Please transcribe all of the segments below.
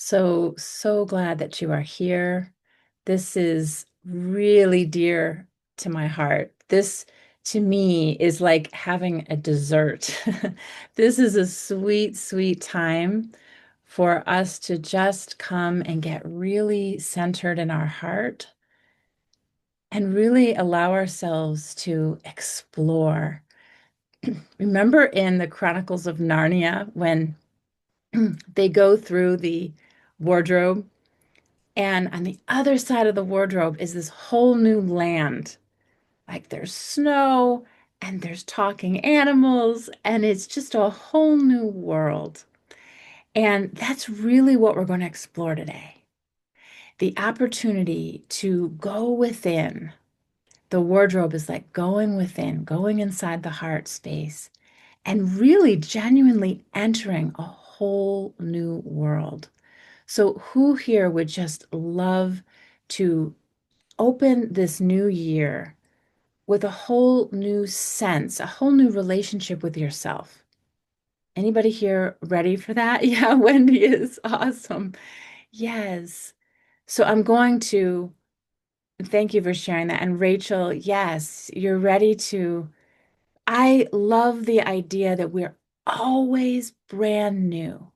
So glad that you are here. This is really dear to my heart. This, to me, is like having a dessert. This is a sweet, sweet time for us to just come and get really centered in our heart and really allow ourselves to explore. Remember in the Chronicles of Narnia when they go through the wardrobe? And on the other side of the wardrobe is this whole new land. Like there's snow and there's talking animals, and it's just a whole new world. And that's really what we're going to explore today. The opportunity to go within. The wardrobe is like going within, going inside the heart space, and really genuinely entering a whole new world. So, who here would just love to open this new year with a whole new sense, a whole new relationship with yourself? Anybody here ready for that? Yeah, Wendy is awesome. Yes. So I'm going to thank you for sharing that. And Rachel, yes, you're ready to. I love the idea that we're always brand new.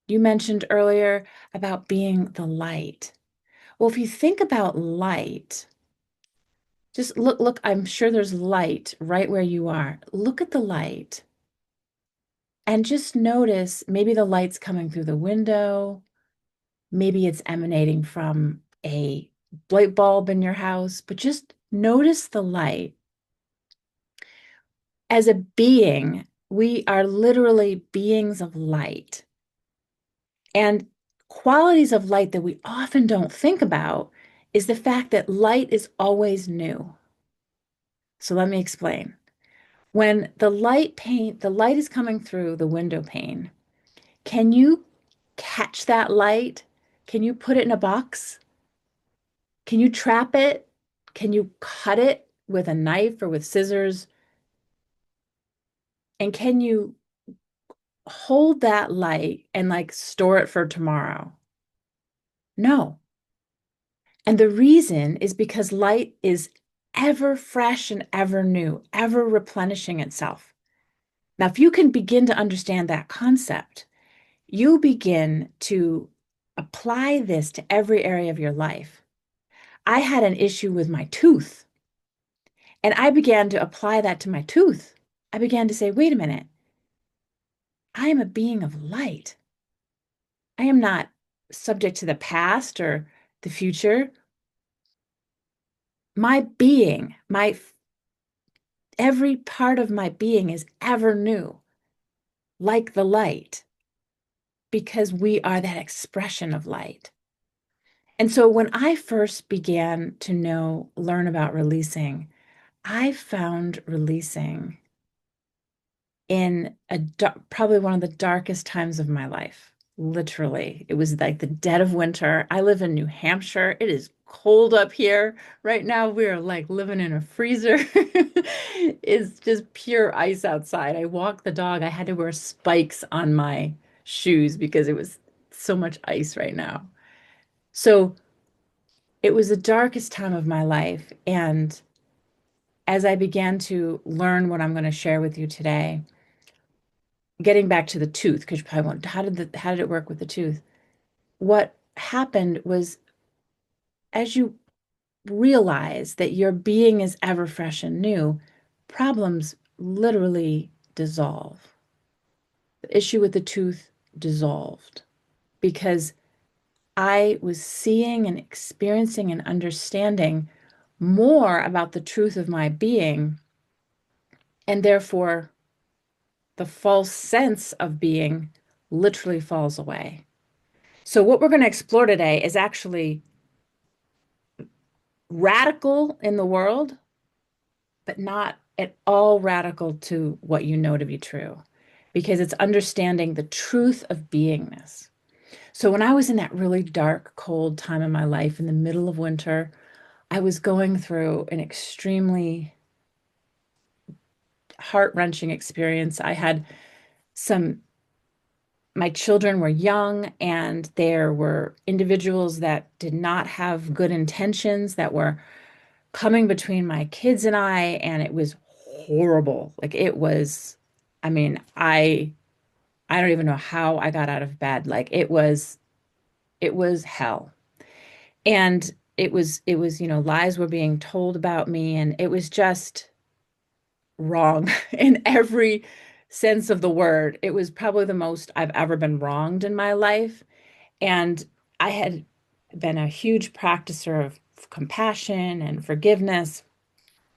You mentioned earlier about being the light. Well, if you think about light, just look, I'm sure there's light right where you are. Look at the light and just notice maybe the light's coming through the window, maybe it's emanating from a light bulb in your house, but just notice the light. As a being, we are literally beings of light. And qualities of light that we often don't think about is the fact that light is always new. So let me explain. When the light is coming through the window pane, can you catch that light? Can you put it in a box? Can you trap it? Can you cut it with a knife or with scissors? And can you hold that light and like store it for tomorrow? No. And the reason is because light is ever fresh and ever new, ever replenishing itself. Now, if you can begin to understand that concept, you begin to apply this to every area of your life. I had an issue with my tooth, and I began to apply that to my tooth. I began to say, wait a minute, I am a being of light. I am not subject to the past or the future. My being, my every part of my being is ever new, like the light, because we are that expression of light. And so when I first began to learn about releasing, I found releasing in probably one of the darkest times of my life. Literally, it was like the dead of winter. I live in New Hampshire. It is cold up here. Right now, we're like living in a freezer. It's just pure ice outside. I walk the dog. I had to wear spikes on my shoes because it was so much ice right now. So it was the darkest time of my life. And as I began to learn what I'm going to share with you today, getting back to the tooth, because you probably won't, how did it work with the tooth? What happened was as you realize that your being is ever fresh and new, problems literally dissolve. The issue with the tooth dissolved because I was seeing and experiencing and understanding more about the truth of my being, and therefore the false sense of being literally falls away. So, what we're going to explore today is actually radical in the world, but not at all radical to what you know to be true, because it's understanding the truth of beingness. So, when I was in that really dark, cold time in my life in the middle of winter, I was going through an extremely heart-wrenching experience. I had some my children were young, and there were individuals that did not have good intentions that were coming between my kids and I, and it was horrible. Like it was, I mean, I don't even know how I got out of bed. Like it was hell. And it was, lies were being told about me, and it was just wrong in every sense of the word. It was probably the most I've ever been wronged in my life. And I had been a huge practicer of compassion and forgiveness.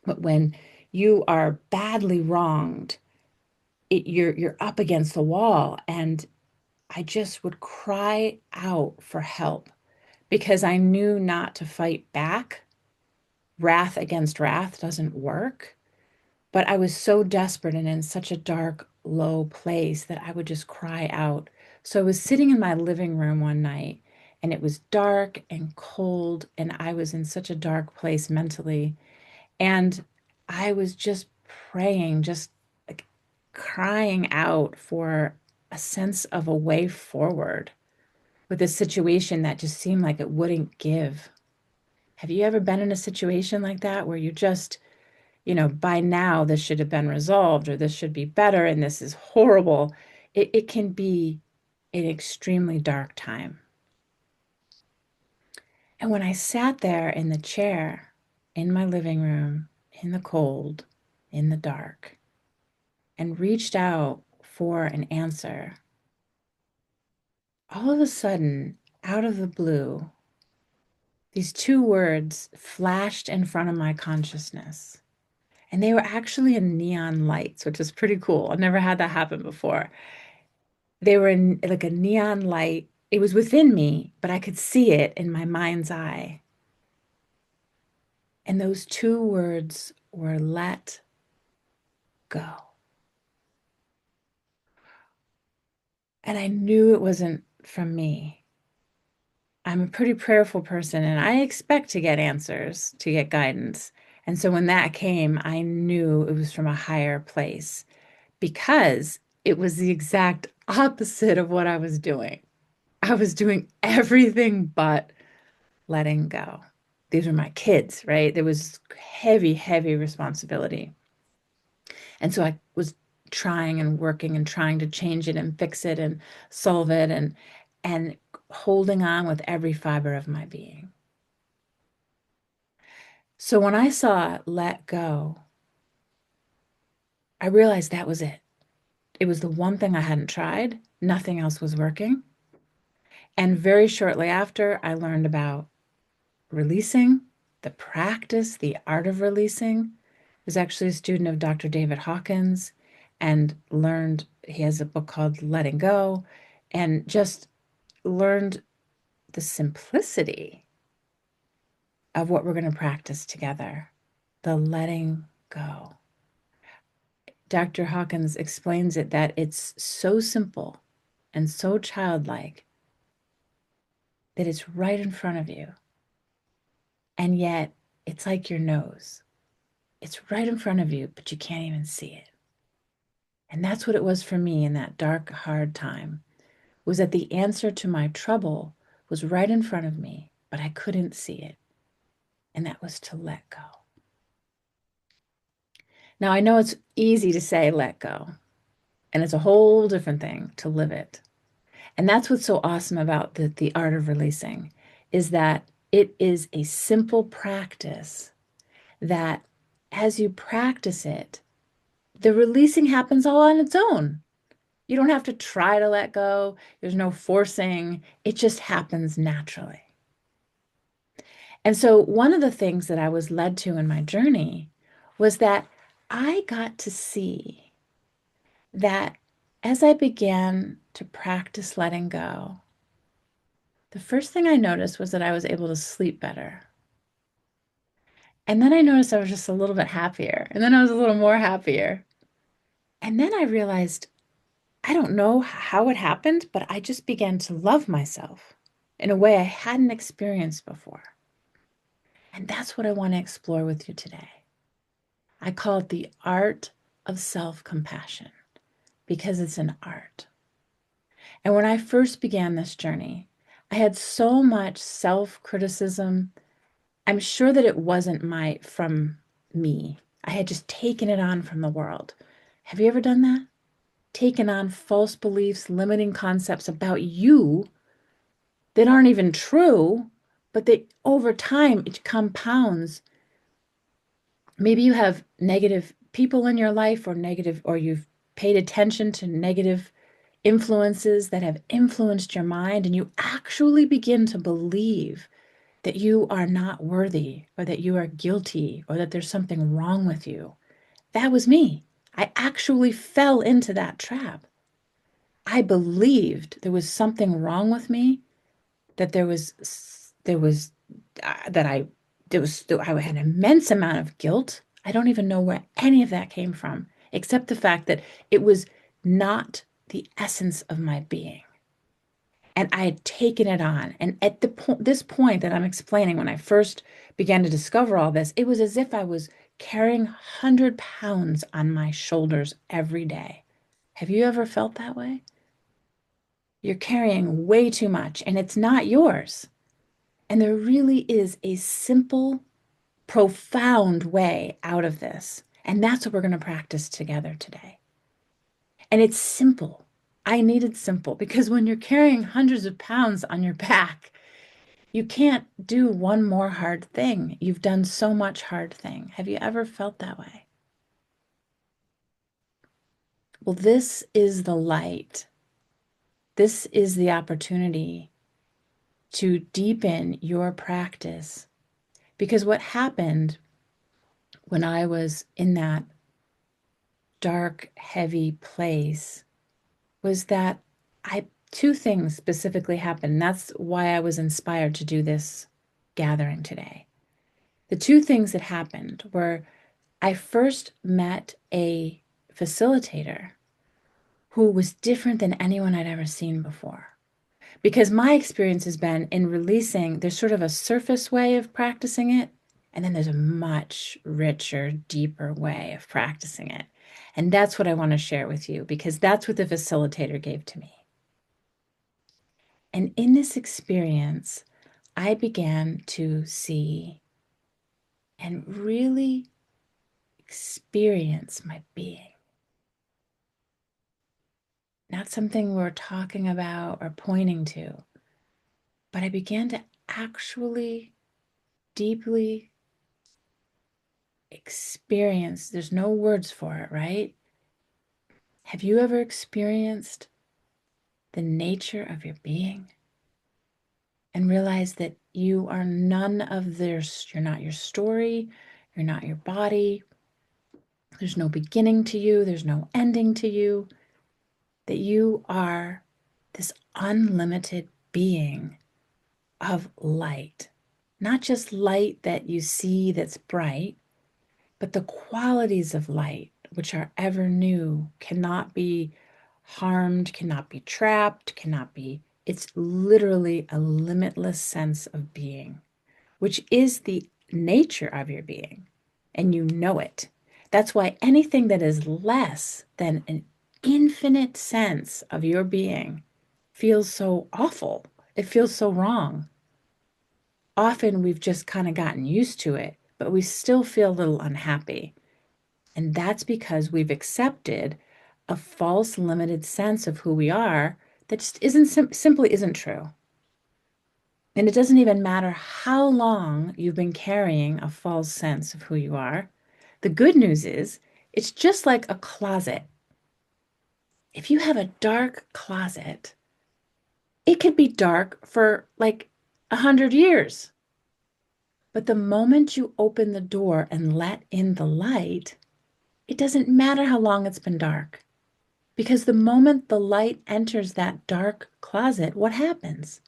But when you are badly wronged, you're up against the wall. And I just would cry out for help because I knew not to fight back. Wrath against wrath doesn't work. But I was so desperate and in such a dark, low place that I would just cry out. So I was sitting in my living room one night, and it was dark and cold, and I was in such a dark place mentally. And I was just praying, just like crying out for a sense of a way forward with a situation that just seemed like it wouldn't give. Have you ever been in a situation like that where you just, by now this should have been resolved, or this should be better, and this is horrible? It can be an extremely dark time. And when I sat there in the chair in my living room, in the cold, in the dark, and reached out for an answer, all of a sudden, out of the blue, these two words flashed in front of my consciousness. And they were actually in neon lights, which is pretty cool. I've never had that happen before. They were in like a neon light. It was within me, but I could see it in my mind's eye. And those two words were let go. And I knew it wasn't from me. I'm a pretty prayerful person, and I expect to get answers, to get guidance. And so when that came, I knew it was from a higher place because it was the exact opposite of what I was doing. I was doing everything but letting go. These were my kids, right? There was heavy, heavy responsibility. And so I was trying and working and trying to change it and fix it and solve it, and holding on with every fiber of my being. So when I saw let go, I realized that was it. It was the one thing I hadn't tried. Nothing else was working. And very shortly after, I learned about releasing, the practice, the art of releasing. I was actually a student of Dr. David Hawkins and learned, he has a book called Letting Go, and just learned the simplicity of what we're going to practice together, the letting go. Dr. Hawkins explains it that it's so simple and so childlike that it's right in front of you. And yet it's like your nose. It's right in front of you, but you can't even see it. And that's what it was for me in that dark, hard time, was that the answer to my trouble was right in front of me, but I couldn't see it. And that was to let go. Now, I know it's easy to say let go, and it's a whole different thing to live it. And that's what's so awesome about the art of releasing, is that it is a simple practice that as you practice it, the releasing happens all on its own. You don't have to try to let go. There's no forcing. It just happens naturally. And so one of the things that I was led to in my journey was that I got to see that as I began to practice letting go, the first thing I noticed was that I was able to sleep better. And then I noticed I was just a little bit happier. And then I was a little more happier. And then I realized, I don't know how it happened, but I just began to love myself in a way I hadn't experienced before. And that's what I want to explore with you today. I call it the art of self-compassion because it's an art. And when I first began this journey, I had so much self-criticism. I'm sure that it wasn't from me. I had just taken it on from the world. Have you ever done that? Taken on false beliefs, limiting concepts about you that aren't even true, but that over time it compounds. Maybe you have negative people in your life or you've paid attention to negative influences that have influenced your mind, and you actually begin to believe that you are not worthy or that you are guilty or that there's something wrong with you. That was me. I actually fell into that trap. I believed there was something wrong with me, that there was that I had an immense amount of guilt. I don't even know where any of that came from, except the fact that it was not the essence of my being. And I had taken it on. And at this point that I'm explaining, when I first began to discover all this, it was as if I was carrying 100 pounds on my shoulders every day. Have you ever felt that way? You're carrying way too much and it's not yours. And there really is a simple, profound way out of this. And that's what we're going to practice together today. And it's simple. I needed simple because when you're carrying hundreds of pounds on your back, you can't do one more hard thing. You've done so much hard thing. Have you ever felt that way? Well, this is the light. This is the opportunity to deepen your practice. Because what happened when I was in that dark, heavy place was that two things specifically happened. That's why I was inspired to do this gathering today. The two things that happened were I first met a facilitator who was different than anyone I'd ever seen before. Because my experience has been in releasing, there's sort of a surface way of practicing it, and then there's a much richer, deeper way of practicing it. And that's what I want to share with you because that's what the facilitator gave to me. And in this experience, I began to see and really experience my being. Not something we're talking about or pointing to, but I began to actually deeply experience. There's no words for it, right? Have you ever experienced the nature of your being and realized that you are none of this? You're not your story, you're not your body. There's no beginning to you, there's no ending to you, that you are this unlimited being of light. Not just light that you see that's bright, but the qualities of light, which are ever new, cannot be harmed, cannot be trapped, it's literally a limitless sense of being, which is the nature of your being, and you know it. That's why anything that is less than an infinite sense of your being feels so awful. It feels so wrong. Often we've just kind of gotten used to it, but we still feel a little unhappy. And that's because we've accepted a false, limited sense of who we are that just simply isn't true. And it doesn't even matter how long you've been carrying a false sense of who you are. The good news is it's just like a closet. If you have a dark closet, it could be dark for like 100 years. But the moment you open the door and let in the light, it doesn't matter how long it's been dark. Because the moment the light enters that dark closet, what happens?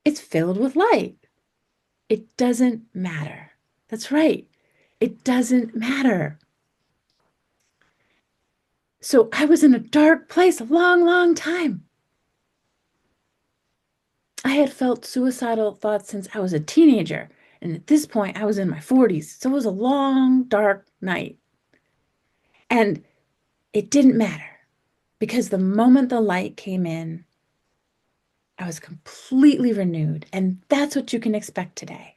It's filled with light. It doesn't matter. That's right. It doesn't matter. So I was in a dark place a long, long time. I had felt suicidal thoughts since I was a teenager. And at this point, I was in my 40s. So it was a long, dark night. And it didn't matter Because the moment the light came in, I was completely renewed. And that's what you can expect today.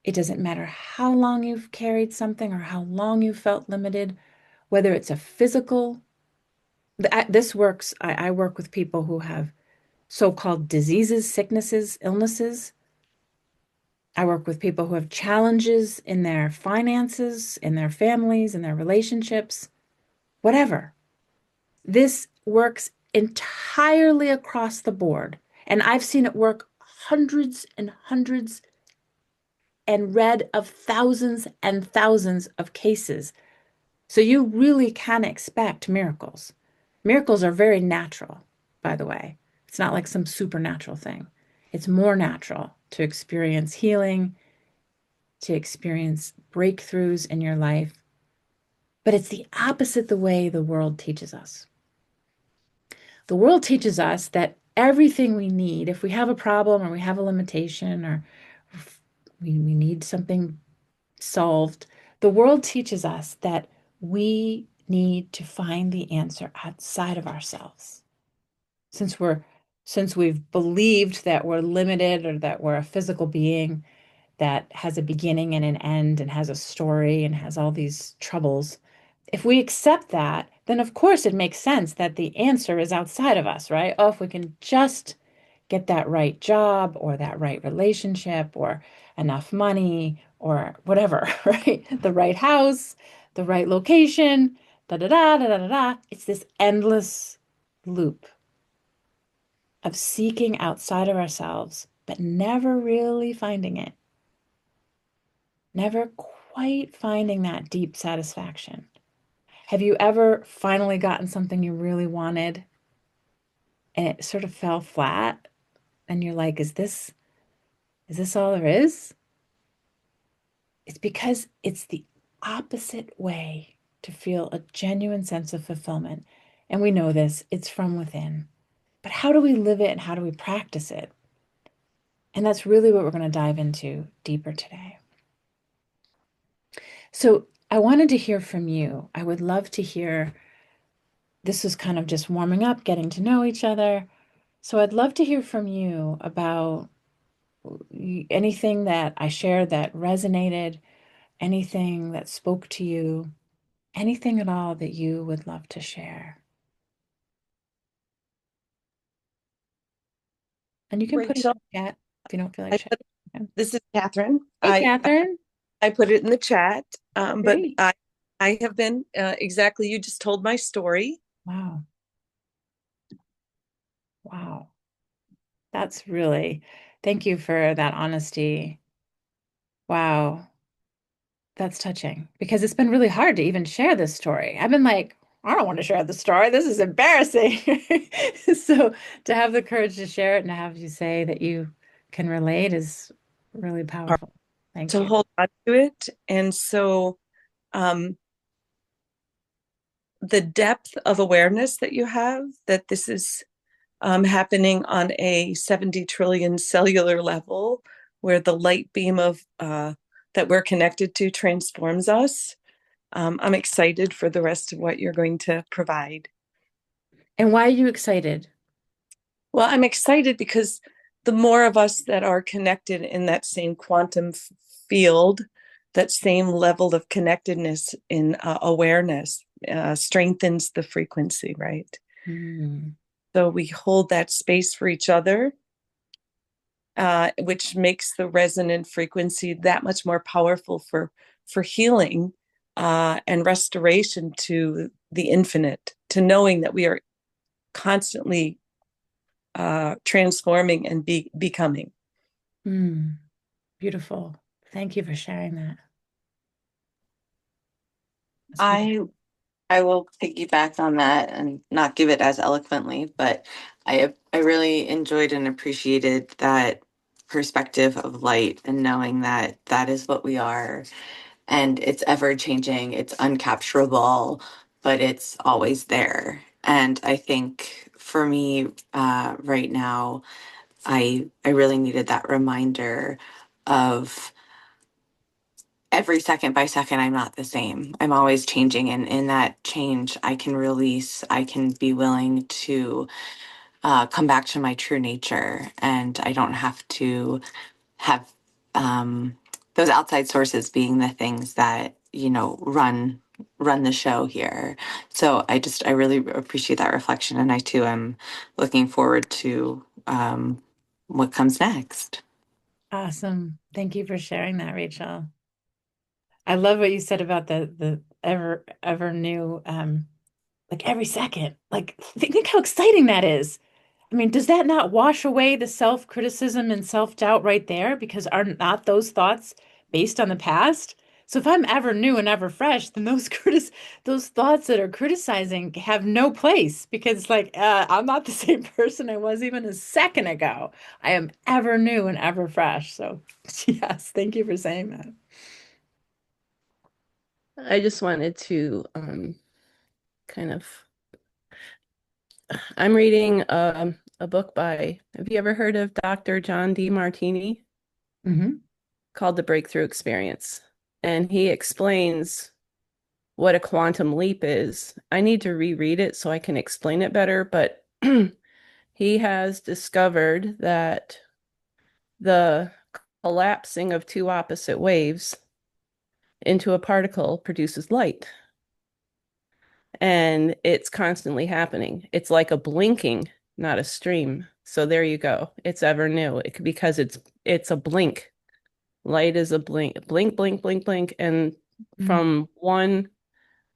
It doesn't matter how long you've carried something or how long you felt limited, whether it's a physical, this works. I work with people who have so-called diseases, sicknesses, illnesses. I work with people who have challenges in their finances, in their families, in their relationships, whatever. This works entirely across the board. And I've seen it work hundreds and hundreds and read of thousands and thousands of cases. So you really can expect miracles. Miracles are very natural, by the way. It's not like some supernatural thing. It's more natural to experience healing, to experience breakthroughs in your life. But it's the opposite the way the world teaches us. The world teaches us that everything we need, if we have a problem or we have a limitation or we need something solved, the world teaches us that we need to find the answer outside of ourselves. Since we've believed that we're limited or that we're a physical being that has a beginning and an end and has a story and has all these troubles, if we accept that, then of course it makes sense that the answer is outside of us, right? Oh, if we can just get that right job or that right relationship or enough money or whatever, right? The right house, the right location, da da da da da da da. It's this endless loop of seeking outside of ourselves, but never really finding it, never quite finding that deep satisfaction. Have you ever finally gotten something you really wanted and it sort of fell flat and you're like, is this all there is? It's because it's the opposite way to feel a genuine sense of fulfillment. And we know this, it's from within. But how do we live it and how do we practice it? And that's really what we're going to dive into deeper today. So I wanted to hear from you. I would love to hear. This was kind of just warming up, getting to know each other. So I'd love to hear from you about anything that I shared that resonated, anything that spoke to you, anything at all that you would love to share. And you can put it Rachel, in the chat if you don't feel like I sharing. put, this is Catherine. Hey, I Catherine. I put it in the chat, but Great. I have been exactly. You just told my story. Wow. Wow. That's really, thank you for that honesty. Wow. That's touching because it's been really hard to even share this story. I've been like, I don't want to share the story. This is embarrassing. So to have the courage to share it and to have you say that you can relate is really Hard powerful. Thank to you. hold on to it, and so um, the depth of awareness that you have that this is happening on a 70 trillion cellular level, where the light beam of that we're connected to transforms us. I'm excited for the rest of what you're going to provide. And why are you excited? Well, I'm excited because the more of us that are connected in that same quantum field, that same level of connectedness in awareness strengthens the frequency, right? Mm, So we hold that space for each other, which makes the resonant frequency that much more powerful for healing and restoration to the infinite, to knowing that we are constantly transforming and becoming. mm, beautiful. Thank you for sharing that. That's beautiful. I I will piggyback on that and not give it as eloquently, but I really enjoyed and appreciated that perspective of light and knowing that that is what we are and it's ever changing, it's uncapturable, but it's always there. And I think for me, right now, I really needed that reminder of every second by second, I'm not the same. I'm always changing. And in that change, I can release, I can be willing to come back to my true nature. And I don't have to have um, those outside sources being the things that, run the show here. So I really appreciate that reflection. And I too am looking forward to what comes next. Awesome. Thank you for sharing that, Rachel. I love what you said about the ever new like every second. Like think how exciting that is. I mean, does that not wash away the self-criticism and self-doubt right there? Because are not those thoughts based on the past? So if I'm ever new and ever fresh, then those thoughts that are criticizing have no place because like I'm not the same person I was even a second ago. I am ever new and ever fresh. So yes, thank you for saying that. I just wanted to kind of I'm reading a book by, have you ever heard of Dr. John D. Martini? Hmm. Called The Breakthrough Experience. And he explains what a quantum leap is. I need to reread it so I can explain it better, but he has discovered that the collapsing of two opposite waves into a particle produces light. And it's constantly happening. It's like a blinking, not a stream. So there you go. It's ever new. Because it's a blink. Light is a blink, blink, blink, blink, blink, and from one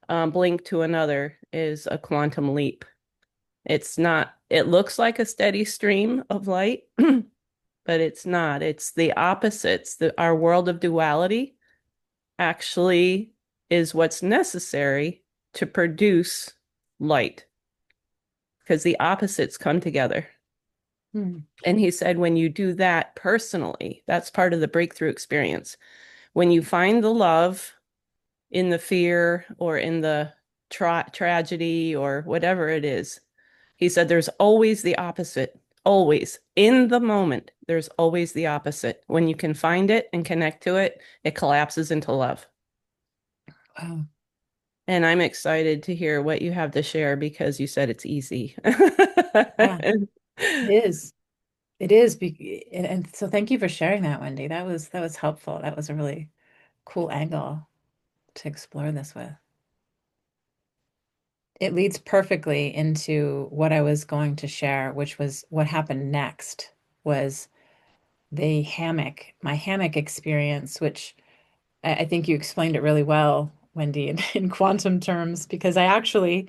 blink to another is a quantum leap. It's not, it looks like a steady stream of light, but it's not. It's the opposites. Our world of duality actually is what's necessary to produce light because the opposites come together. Hmm. And he said, when you do that personally, that's part of the breakthrough experience. When you find the love in the fear or in the tragedy or whatever it is, he said, there's always the opposite. Always. In the moment, there's always the opposite. When you can find it and connect to it, it collapses into love. Wow. And I'm excited to hear what you have to share because you said it's easy. Yeah, it is. It is. And so thank you for sharing that, Wendy. That was helpful. That was a really cool angle to explore this with. It leads perfectly into what I was going to share, which was what happened next was my hammock experience, which I think you explained it really well, Wendy, in quantum terms, because I actually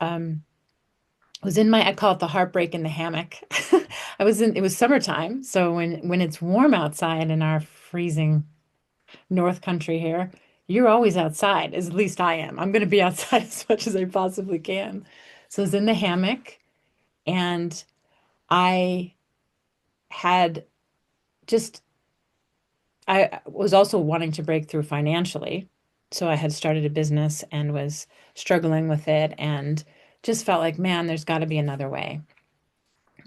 um, was in I call it the heartbreak in the hammock. It was summertime. So when it's warm outside in our freezing North Country here, you're always outside, at least I am. I'm going to be outside as much as I possibly can. So I was in the hammock and I had just, I was also wanting to break through financially. So I had started a business and was struggling with it and just felt like, man, there's got to be another way.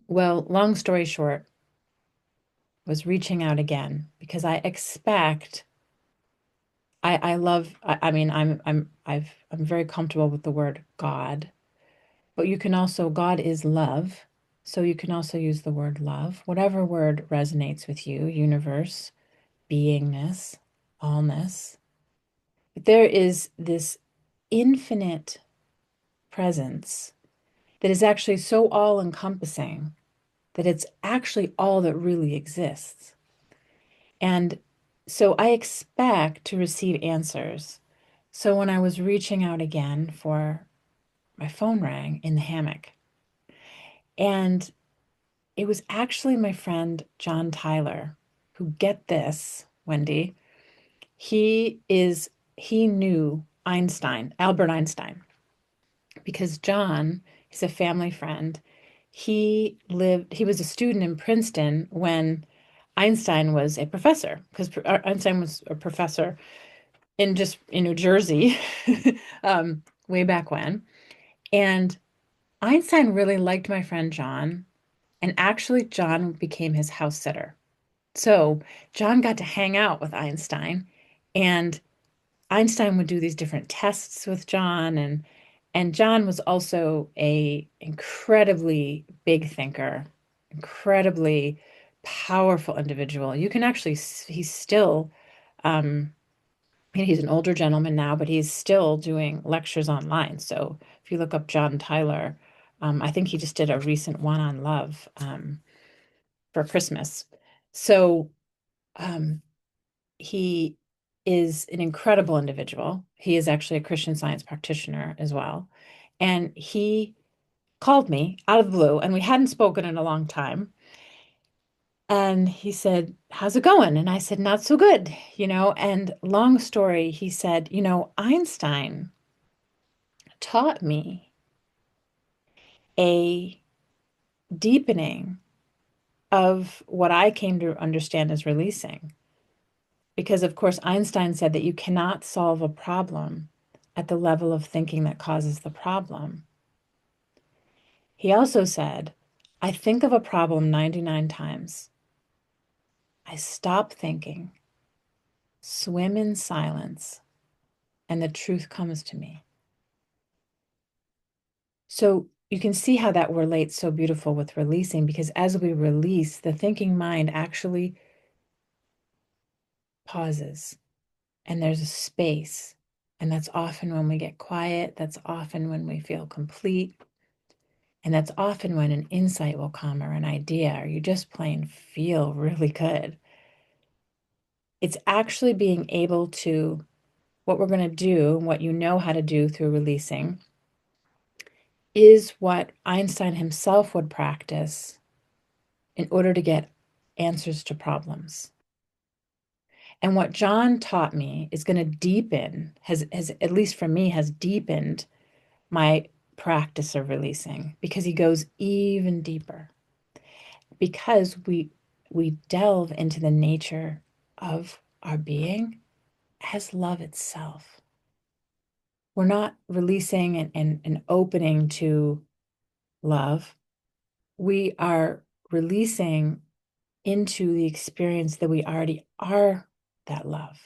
Well, long story short, was reaching out again because I expect I love I mean I'm very comfortable with the word God, but you can also God is love. So you can also use the word love, whatever word resonates with you, universe, beingness, allness. But there is this infinite presence that is actually so all-encompassing that it's actually all that really exists. And so I expect to receive answers. So when I was reaching out again for my phone rang in the hammock. And it was actually my friend John Tyler who, get this, Wendy, he knew Einstein, Albert Einstein, because John, he's a family friend. He was a student in Princeton when Einstein was a professor, because Einstein was a professor in New Jersey, way back when. And Einstein really liked my friend John, and actually John became his house sitter. So John got to hang out with Einstein, And Einstein would do these different tests with John, and John was also a incredibly big thinker, incredibly powerful individual. You can actually, he's still, he's an older gentleman now, but he's still doing lectures online. So if you look up John Tyler, I think he just did a recent one on love for Christmas. So he is an incredible individual. He is actually a Christian Science practitioner as well. And he called me out of the blue, and we hadn't spoken in a long time. And he said, "How's it going?" And I said, "Not so good, you know." And long story, he said, Einstein taught me a deepening of what I came to understand as releasing. Because, of course, Einstein said that you cannot solve a problem at the level of thinking that causes the problem. He also said, I think of a problem 99 times. I stop thinking, swim in silence, and the truth comes to me. So you can see how that relates so beautiful with releasing, because as we release, the thinking mind actually pauses and there's a space. And that's often when we get quiet. That's often when we feel complete. And that's often when an insight will come or an idea, or you just plain feel really good. It's actually being able to, what we're going to do, what you know how to do through releasing, is what Einstein himself would practice in order to get answers to problems. And what John taught me is going to deepen, has at least for me, has deepened my practice of releasing, because he goes even deeper. Because we delve into the nature of our being as love itself. We're not releasing and opening to love. We are releasing into the experience that we already are that love.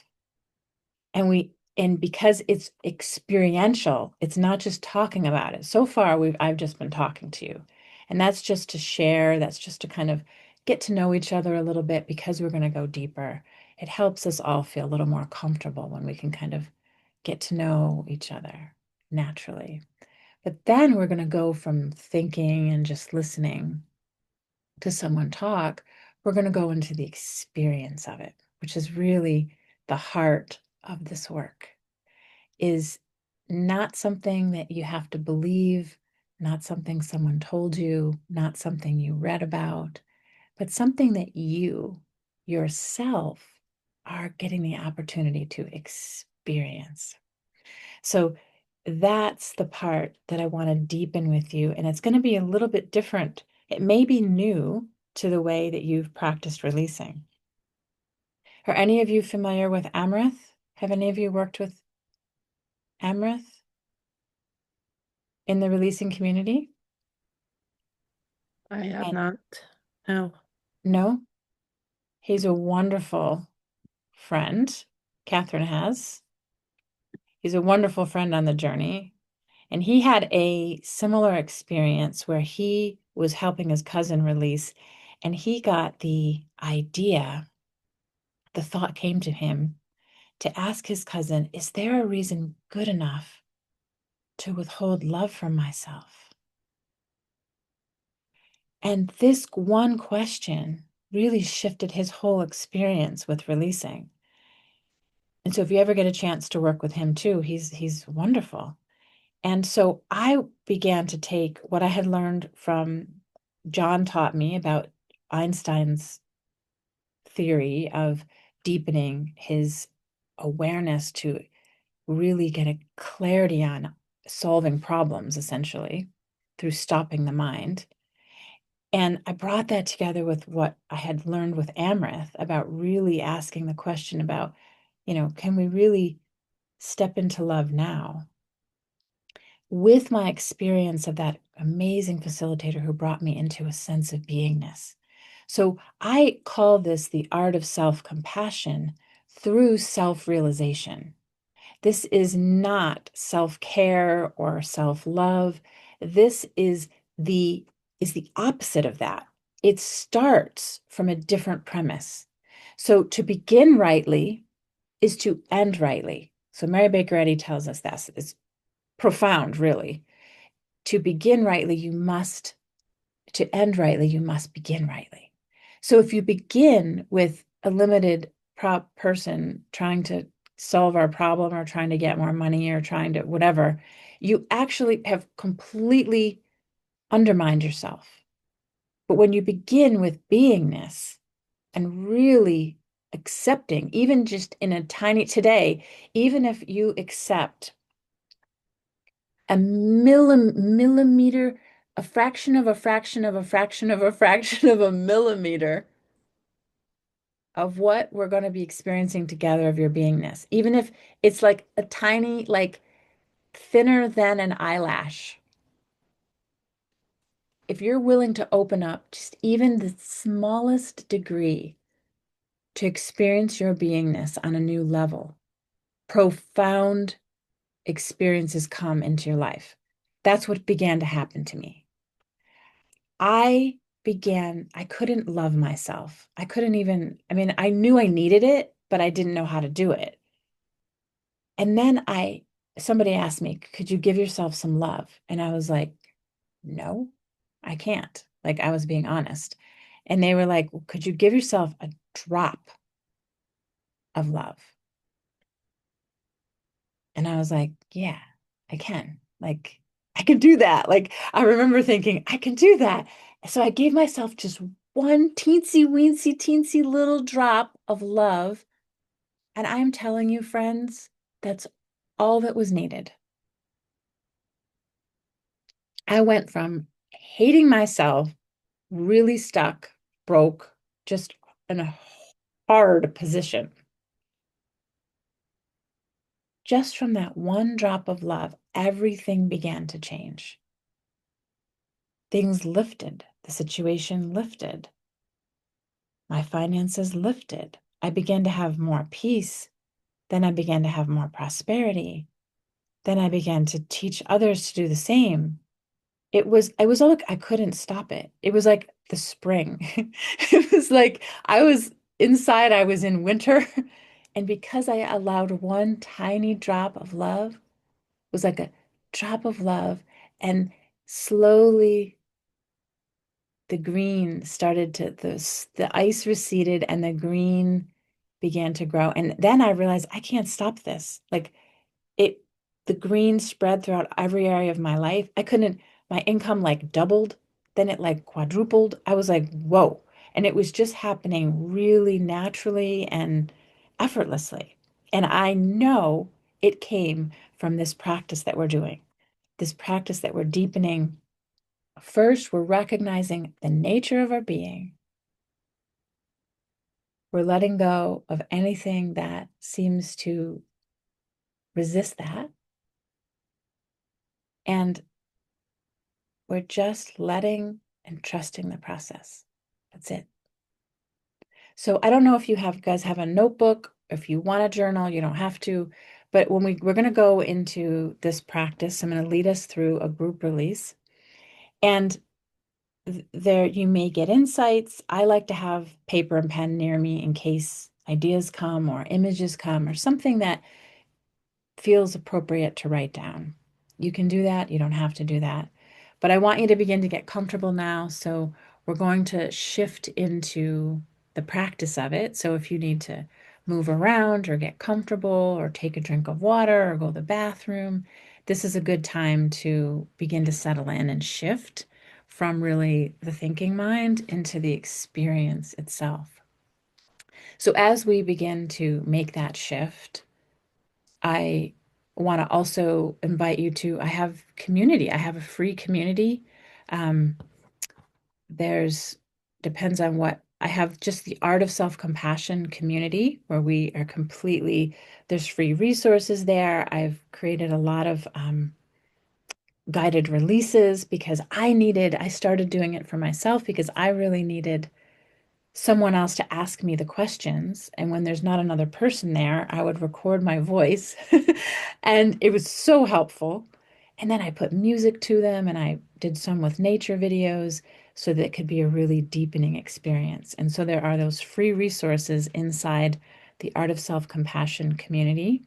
And because it's experiential, it's not just talking about it. So far, I've just been talking to you. And that's just to share, that's just to kind of get to know each other a little bit, because we're going to go deeper. It helps us all feel a little more comfortable when we can kind of get to know each other naturally. But then we're going to go from thinking and just listening to someone talk, we're going to go into the experience of it, which is really the heart of this work. Is not something that you have to believe, not something someone told you, not something you read about, but something that you yourself are getting the opportunity to experience. So that's the part that I want to deepen with you. And it's going to be a little bit different. It may be new to the way that you've practiced releasing. Are any of you familiar with Amrith? Have any of you worked with Amrith in the releasing community? I have not. No. No? He's a wonderful friend. Catherine has. He's a wonderful friend on the journey. And he had a similar experience where he was helping his cousin release, and he got the idea, the thought came to him to ask his cousin, is there a reason good enough to withhold love from myself? And this one question really shifted his whole experience with releasing. And so if you ever get a chance to work with him too, he's wonderful. And so I began to take what I had learned from John taught me about Einstein's theory of deepening his awareness to really get a clarity on solving problems, essentially, through stopping the mind. And I brought that together with what I had learned with Amrith about really asking the question about, can we really step into love now? With my experience of that amazing facilitator who brought me into a sense of beingness. So I call this the art of self-compassion through self-realization. This is not self-care or self-love. This is the opposite of that. It starts from a different premise. So to begin rightly is to end rightly. So Mary Baker Eddy tells us this. It's profound, really. To begin rightly, to end rightly, you must begin rightly. So if you begin with a limited person trying to solve our problem or trying to get more money or trying to whatever, you actually have completely undermined yourself. But when you begin with beingness and really accepting, even just in a tiny today, even if you accept a millimeter, a fraction of a fraction of a fraction of a fraction of a millimeter of what we're going to be experiencing together of your beingness, even if it's like a tiny, like thinner than an eyelash. If you're willing to open up just even the smallest degree to experience your beingness on a new level, profound experiences come into your life. That's what began to happen to me. I couldn't love myself. I couldn't even, I mean, I knew I needed it, but I didn't know how to do it. And then somebody asked me, could you give yourself some love? And I was like, no, I can't. Like, I was being honest. And they were like, well, could you give yourself a drop of love? And I was like, yeah, I can. Like, I can do that. Like, I remember thinking, I can do that. So I gave myself just one teensy weensy teensy little drop of love. And I'm telling you, friends, that's all that was needed. I went from hating myself, really stuck, broke, just in a hard position. Just from that one drop of love, everything began to change. Things lifted, the situation lifted, my finances lifted. I began to have more peace. Then I began to have more prosperity. Then I began to teach others to do the same. I was all like, I couldn't stop it. It was like the spring. It was like I was inside, I was in winter. And because I allowed one tiny drop of love, it was like a drop of love, and slowly the green started to, the ice receded and the green began to grow. And then I realized I can't stop this. Like it, the green spread throughout every area of my life. My income like doubled, then it like quadrupled. I was like, whoa. And it was just happening really naturally and effortlessly. And I know it came from this practice that we're doing, this practice that we're deepening. First, we're recognizing the nature of our being. We're letting go of anything that seems to resist that. And we're just letting and trusting the process. That's it. So I don't know if you guys have a notebook, if you want a journal, you don't have to. But when we're going to go into this practice, I'm going to lead us through a group release. And there you may get insights. I like to have paper and pen near me in case ideas come or images come or something that feels appropriate to write down. You can do that. You don't have to do that. But I want you to begin to get comfortable now. So we're going to shift into the practice of it. So if you need to move around or get comfortable or take a drink of water or go to the bathroom, this is a good time to begin to settle in and shift from really the thinking mind into the experience itself. So as we begin to make that shift, I want to also invite you to, I have community. I have a free community. Um, depends on what, I have just the Art of Self-Compassion community where we are there's free resources there. I've created a lot of guided releases because I started doing it for myself because I really needed someone else to ask me the questions. And when there's not another person there, I would record my voice. And it was so helpful. And then I put music to them and I did some with nature videos so that it could be a really deepening experience. And so there are those free resources inside the Art of Self-Compassion community.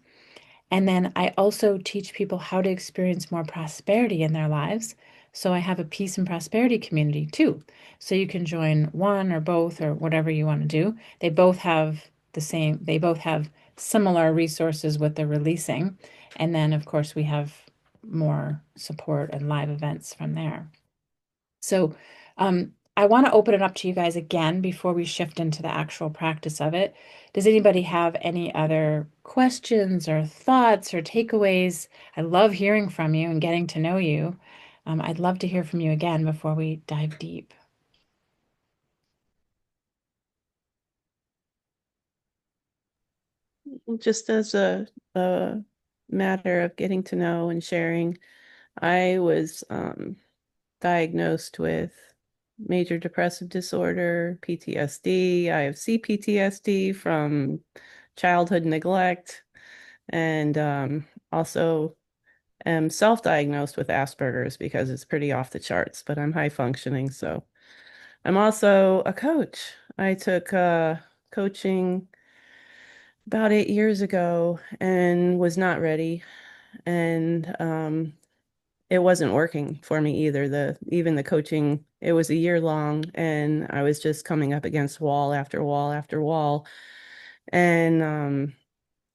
And then I also teach people how to experience more prosperity in their lives. So I have a peace and prosperity community too. So you can join one or both or whatever you want to do. They both have similar resources with the releasing. And then, of course, we have more support and live events from there. So I want to open it up to you guys again before we shift into the actual practice of it. Does anybody have any other questions or thoughts or takeaways? I love hearing from you and getting to know you. I'd love to hear from you again before we dive deep. Just as a matter of getting to know and sharing, I was diagnosed with major depressive disorder, PTSD. I have CPTSD from childhood neglect, and also am self-diagnosed with Asperger's because it's pretty off the charts, but I'm high functioning. So I'm also a coach. I took coaching about 8 years ago and was not ready. And it wasn't working for me either. Even the coaching, it was a year long, and I was just coming up against wall after wall after wall. And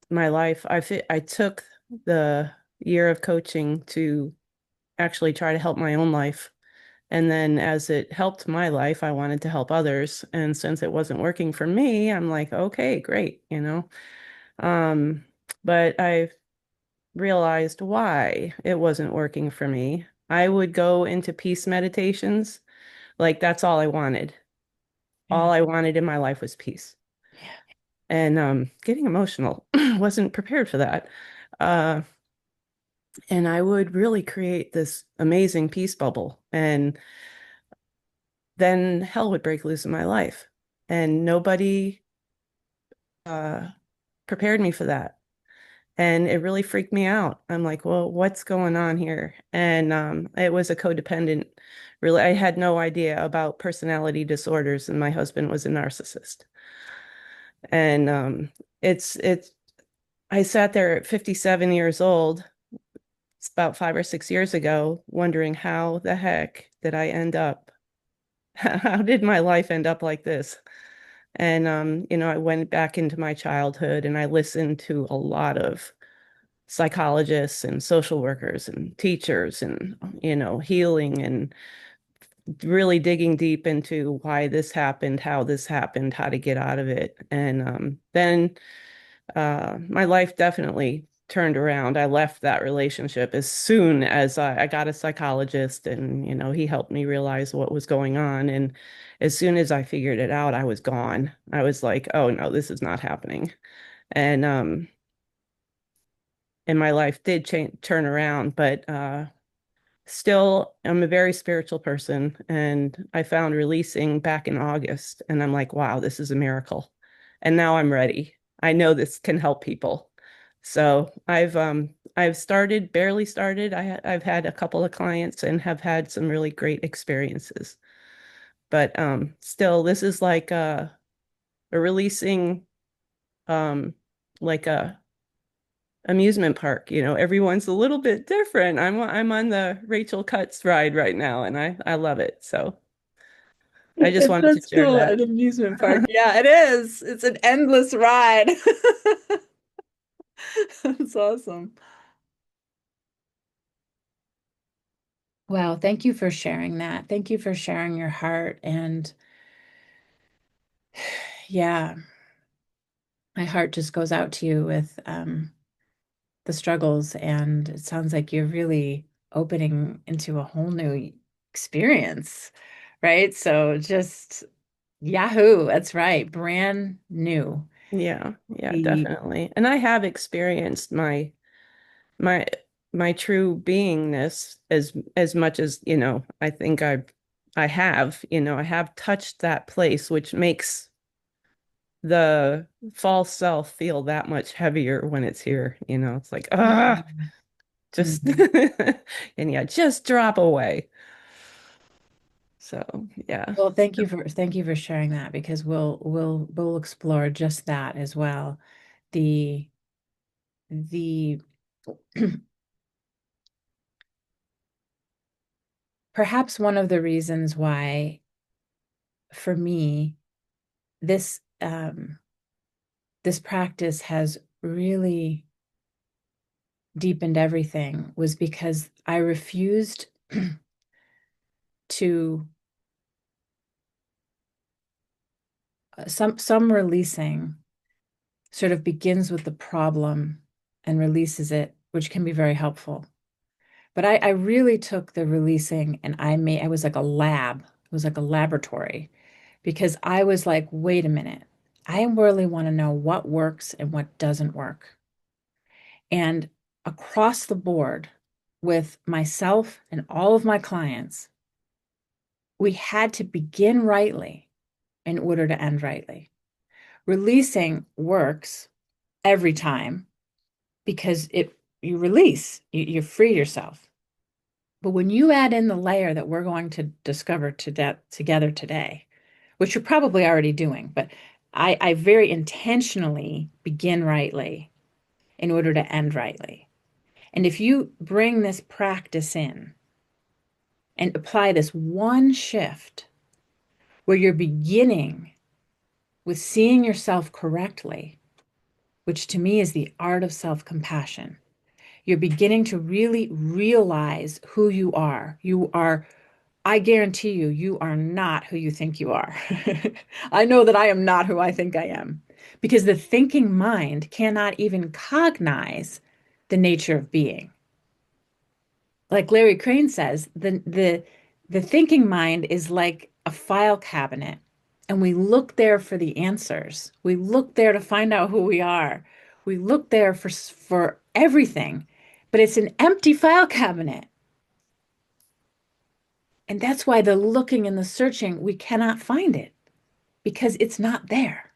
my life, I took the year of coaching to actually try to help my own life. And then as it helped my life, I wanted to help others. And since it wasn't working for me, I'm like, okay, great, you know. Um, but I realized why it wasn't working for me. I would go into peace meditations, like that's all I wanted. Yeah. All I wanted in my life was peace. And getting emotional, wasn't prepared for that. Uh, and I would really create this amazing peace bubble. And then hell would break loose in my life. And nobody uh, prepared me for that. And it really freaked me out. I'm like, well, what's going on here? And it was a codependent, really, I had no idea about personality disorders, and my husband was a narcissist. And it's I sat there at 57 years old, it's about 5 or 6 years ago, wondering how the heck did I end up? How did my life end up like this? And I went back into my childhood and I listened to a lot of psychologists and social workers and teachers and healing, and really digging deep into why this happened, how to get out of it. And then my life definitely turned around. I left that relationship as soon as I got a psychologist, and he helped me realize what was going on. And as soon as I figured it out, I was gone. I was like, oh no, this is not happening. And my life did turn around, but still, I'm a very spiritual person, and I found releasing back in August, and I'm like, wow, this is a miracle. And now I'm ready. I know this can help people. So I've started, barely started. I've had a couple of clients and have had some really great experiences. But still, this is like a releasing, um like a amusement park. Everyone's a little bit different. I'm on the Rachel Cutts ride right now, and I love it. So I just wanted to That's share cool. that. An amusement park. Yeah, it is. It's an endless ride. That's awesome. Wow, thank you for sharing that. Thank you for sharing your heart. And yeah, my heart just goes out to you with the struggles. And it sounds like you're really opening into a whole new experience, right? So just Yahoo, that's right, brand new. Yeah, The definitely. And I have experienced my my true beingness as much as, I think I've I have, I have touched that place, which makes the false self feel that much heavier when it's here. It's like, just, Mhm. and yeah, just drop away. So, yeah. Well, thank you for sharing that because we'll explore just that as well. The the perhaps one of the reasons why for me this practice has really deepened everything was because I refused to some releasing sort of begins with the problem and releases it, which can be very helpful. But I really took the releasing and I was like a lab. It was like a laboratory because I was like, wait a minute. I really want to know what works and what doesn't work. And across the board with myself and all of my clients, we had to begin rightly in order to end rightly. Releasing works every time because you release, you free yourself. But when you add in the layer that we're going to discover together today, which you're probably already doing, but I very intentionally begin rightly in order to end rightly. And if you bring this practice in and apply this one shift where you're beginning with seeing yourself correctly, which to me is the art of self-compassion, you're beginning to really realize who you are. I guarantee you, you are not who you think you are. I know that I am not who I think I am because the thinking mind cannot even cognize the nature of being. Like Larry Crane says, the thinking mind is like a file cabinet, and we look there for the answers. We look there to find out who we are. We look there for everything, but it's an empty file cabinet. And that's why the looking and the searching, we cannot find it because it's not there.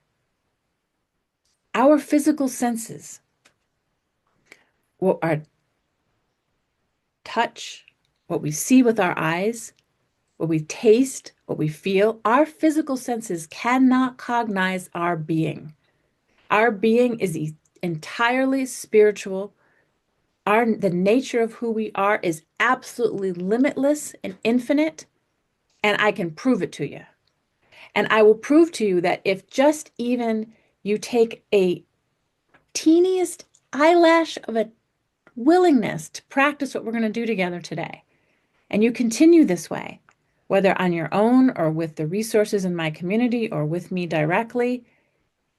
Our physical senses, what our touch, what we see with our eyes, what we taste, what we feel, our physical senses cannot cognize our being. Our being is entirely spiritual. The nature of who we are is absolutely limitless and infinite, and I can prove it to you. And I will prove to you that if just even you take a teeniest eyelash of a willingness to practice what we're going to do together today, and you continue this way, whether on your own or with the resources in my community or with me directly,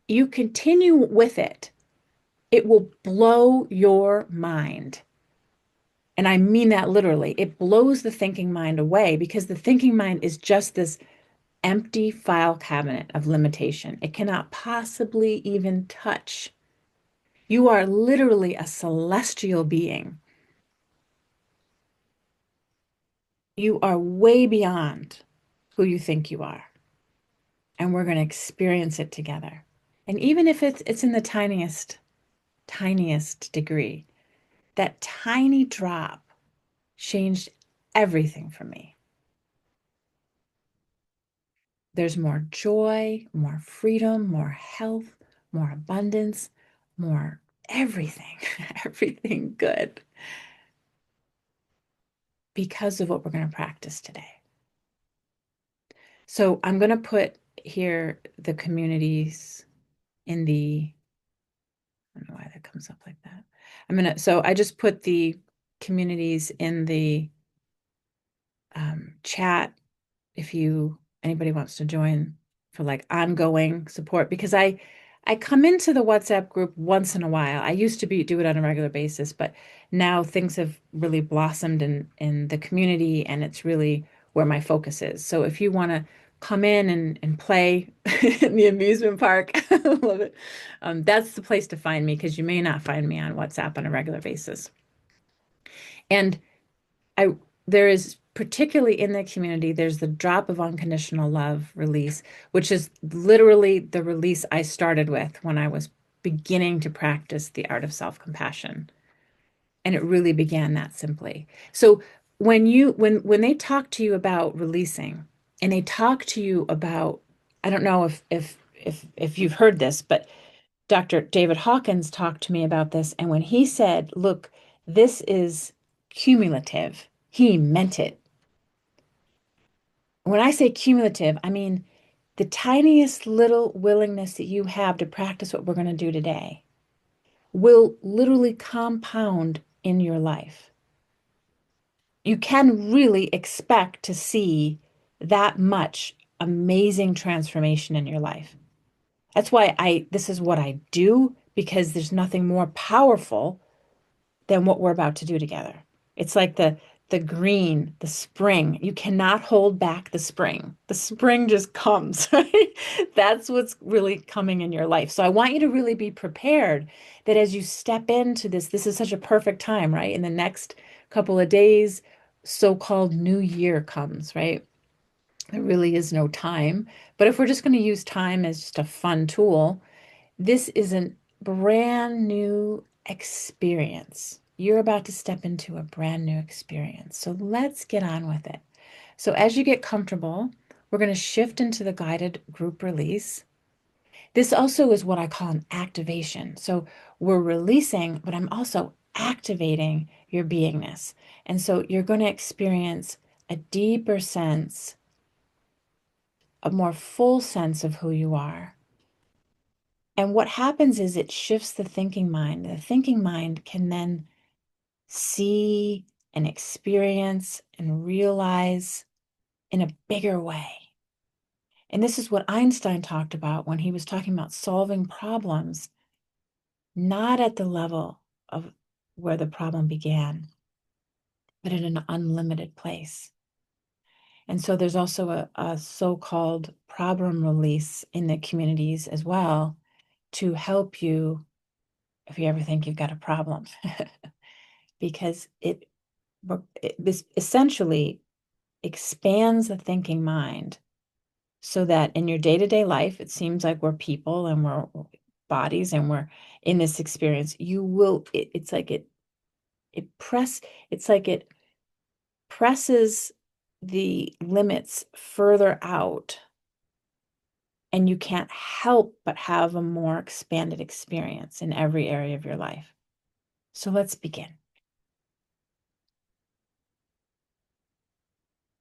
you continue with it, it will blow your mind. And I mean that literally. It blows the thinking mind away because the thinking mind is just this empty file cabinet of limitation. It cannot possibly even touch. You are literally a celestial being. You are way beyond who you think you are. And we're going to experience it together. And even if it's in the tiniest degree, that tiny drop changed everything for me. There's more joy, more freedom, more health, more abundance, more everything, everything good because of what we're going to practice today. So I'm going to put here the communities in I don't know why that comes up like that. So I just put the communities in the chat if anybody wants to join for like ongoing support because I come into the WhatsApp group once in a while. I used to do it on a regular basis, but now things have really blossomed in the community and it's really where my focus is. So if you want to come in and play in the amusement park, I love it. That's the place to find me because you may not find me on WhatsApp on a regular basis. And I there is particularly in the community, there's the drop of unconditional love release, which is literally the release I started with when I was beginning to practice the art of self-compassion. And it really began that simply. So when they talk to you about releasing, and they talk to you about, I don't know if you've heard this, but Dr. David Hawkins talked to me about this, and when he said, look, this is cumulative, he meant it. When I say cumulative, I mean the tiniest little willingness that you have to practice what we're going to do today will literally compound in your life. You can really expect to see that much amazing transformation in your life. That's why this is what I do, because there's nothing more powerful than what we're about to do together. It's like the green, the spring. You cannot hold back the spring. The spring just comes, right? That's what's really coming in your life. So I want you to really be prepared that as you step into this is such a perfect time, right? In the next couple of days, so-called new year comes, right? There really is no time. But if we're just going to use time as just a fun tool, this is a brand new experience. You're about to step into a brand new experience. So let's get on with it. So as you get comfortable, we're going to shift into the guided group release. This also is what I call an activation. So we're releasing, but I'm also activating your beingness. And so you're going to experience a deeper sense, a more full sense of who you are. And what happens is it shifts the thinking mind. The thinking mind can then see and experience and realize in a bigger way. And this is what Einstein talked about when he was talking about solving problems, not at the level of where the problem began, but in an unlimited place. And so there's also a so-called problem release in the communities as well to help you if you ever think you've got a problem. Because this essentially expands the thinking mind so that in your day-to-day life, it seems like we're people and we're bodies and we're in this experience. It's like it presses the limits further out, and you can't help but have a more expanded experience in every area of your life. So let's begin.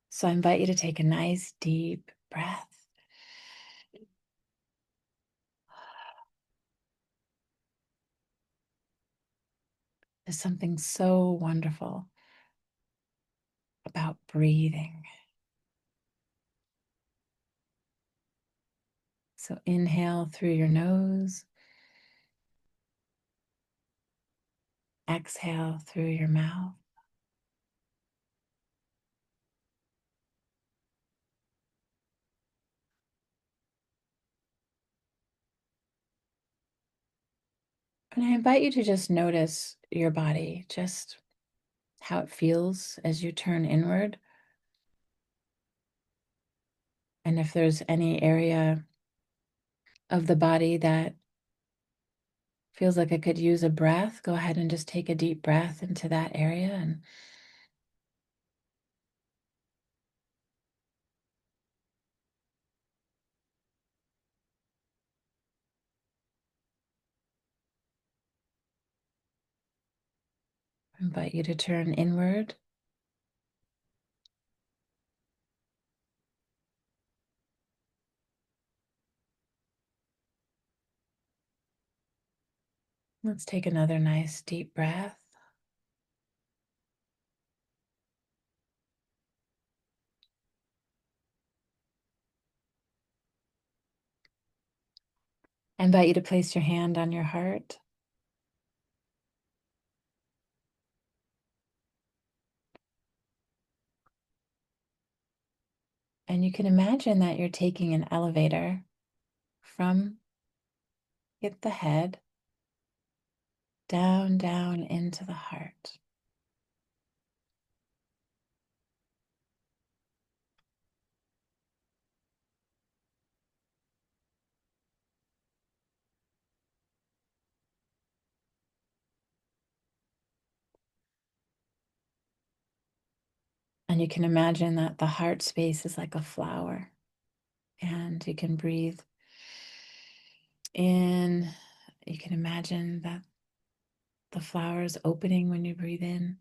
So I invite you to take a nice deep breath. There's something so wonderful about breathing. So inhale through your nose, exhale through your mouth. And I invite you to just notice your body, just how it feels as you turn inward. And if there's any area of the body that feels like it could use a breath, go ahead and just take a deep breath into that area and invite you to turn inward. Let's take another nice deep breath. I invite you to place your hand on your heart. And you can imagine that you're taking an elevator from the head down into the heart. And you can imagine that the heart space is like a flower, and you can breathe in. You can imagine that the flower is opening when you breathe in,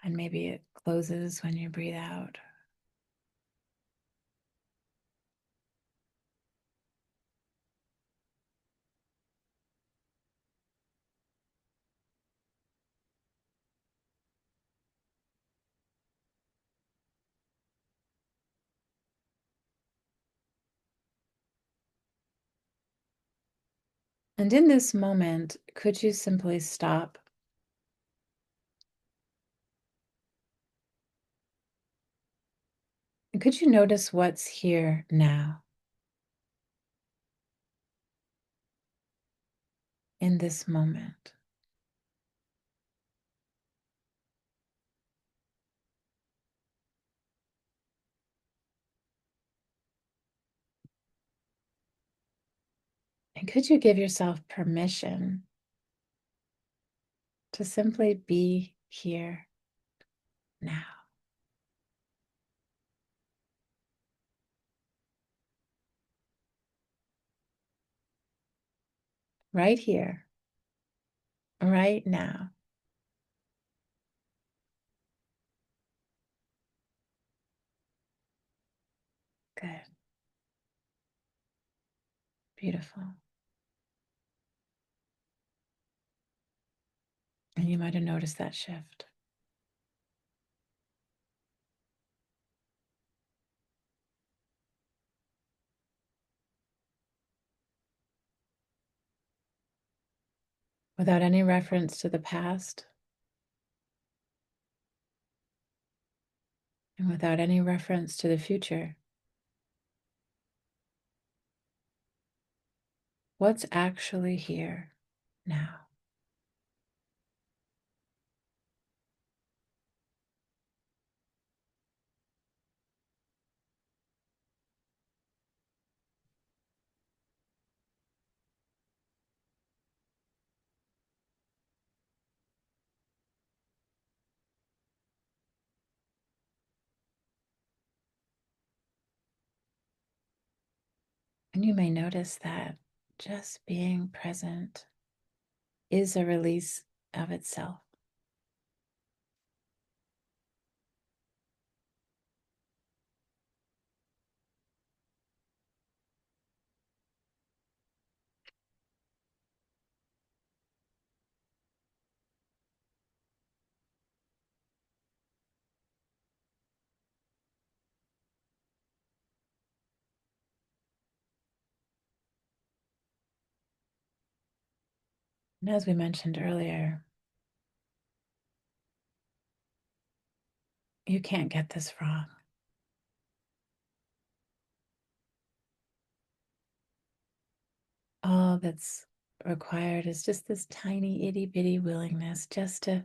and maybe it closes when you breathe out. And in this moment, could you simply stop? And could you notice what's here now, in this moment? And could you give yourself permission to simply be here now? Right here, right now. Good. Beautiful. And you might have noticed that shift. Without any reference to the past, and without any reference to the future. What's actually here now? And you may notice that just being present is a release of itself. And as we mentioned earlier, you can't get this wrong. All that's required is just this tiny itty bitty willingness just to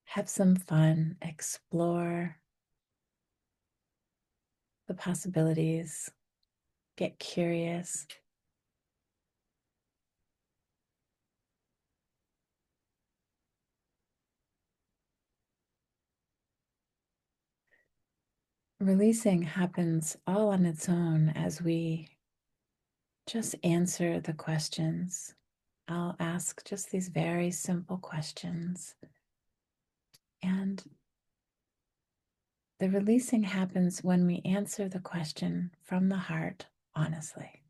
have some fun, explore the possibilities, get curious. Releasing happens all on its own as we just answer the questions. I'll ask just these very simple questions. And the releasing happens when we answer the question from the heart honestly.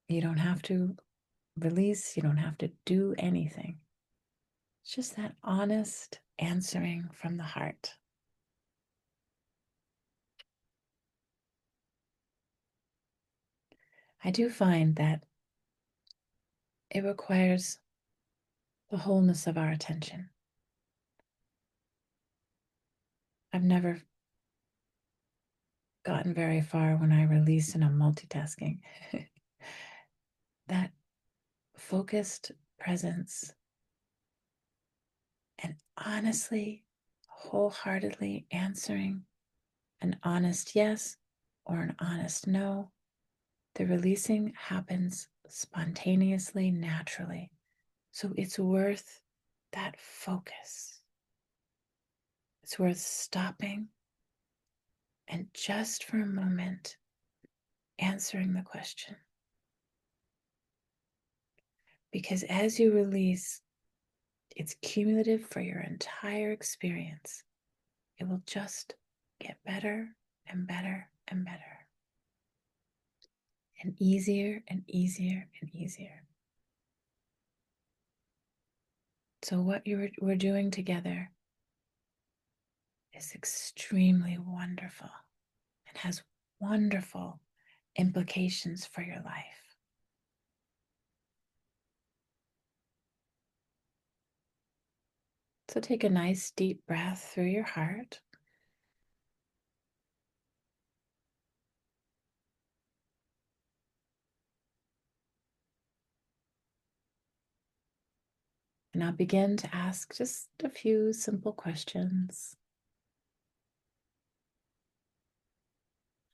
You don't have to release, you don't have to do anything. It's just that honest answering from the heart. I do find that it requires the wholeness of our attention. I've never gotten very far when I release and I'm multitasking. That focused presence and honestly, wholeheartedly answering an honest yes or an honest no, the releasing happens spontaneously, naturally, So it's worth that focus. It's worth stopping and just for a moment answering the question. Because as you release, it's cumulative for your entire experience. It will just get better and better and better. And easier and easier and easier. So what we're doing together is extremely wonderful and has wonderful implications for your life. So take a nice deep breath through your heart. And I'll begin to ask just a few simple questions.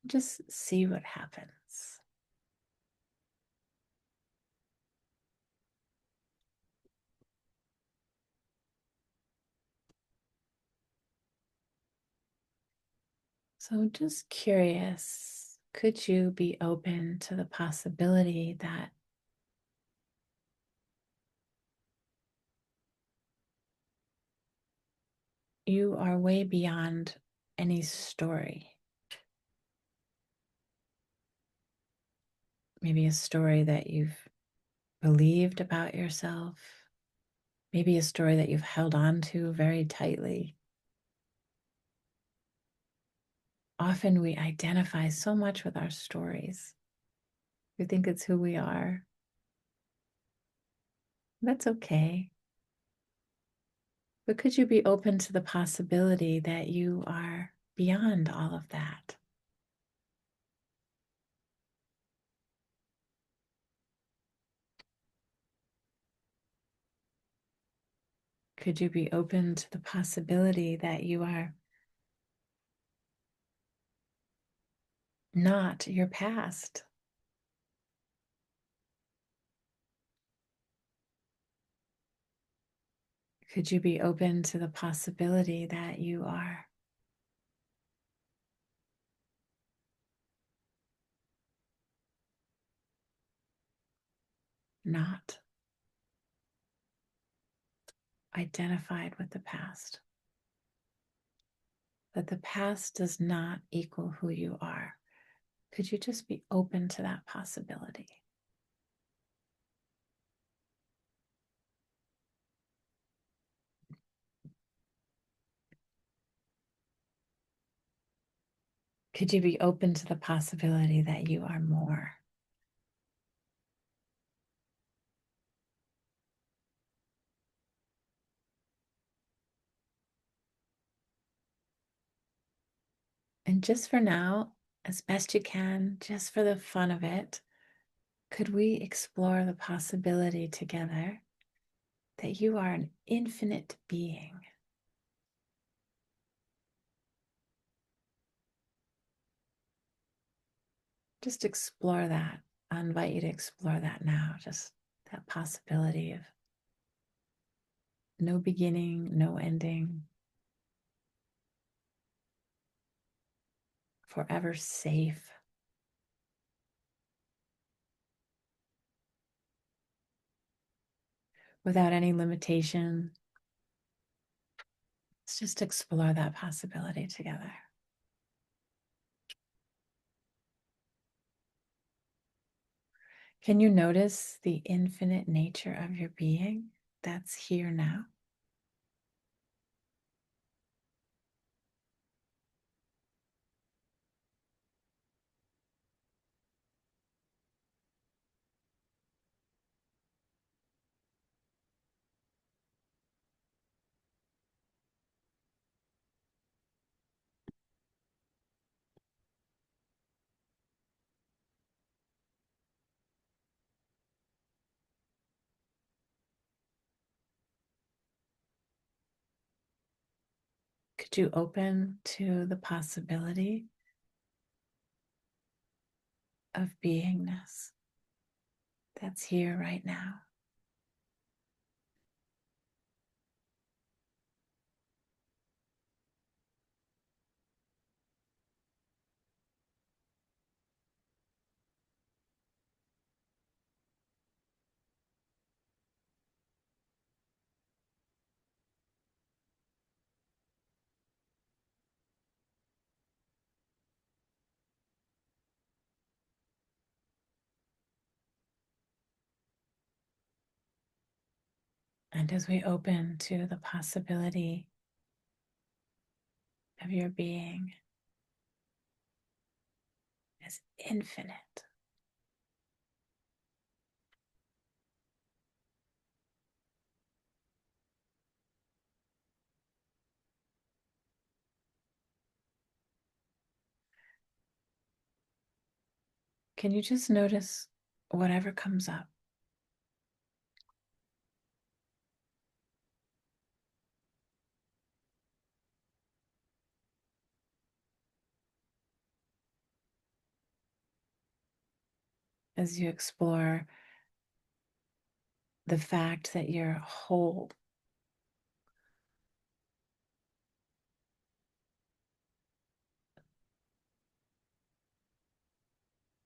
Just see what happens. So just curious, could you be open to the possibility that you are way beyond any story? Maybe a story that you've believed about yourself, maybe a story that you've held on to very tightly. Often we identify so much with our stories. We think it's who we are. That's okay. But could you be open to the possibility that you are beyond all of that? Could you be open to the possibility that you are not your past? Could you be open to the possibility that you are not identified with the past? That the past does not equal who you are. Could you just be open to that possibility? Could you be open to the possibility that you are more? And just for now, as best you can, just for the fun of it, could we explore the possibility together that you are an infinite being? Just explore that. I invite you to explore that now, just that possibility of no beginning, no ending, forever safe. Without any limitation. Let's just explore that possibility together. Can you notice the infinite nature of your being that's here now? Could you open to the possibility of beingness that's here right now? And as we open to the possibility of your being as infinite, can you just notice whatever comes up? As you explore the fact that you're whole,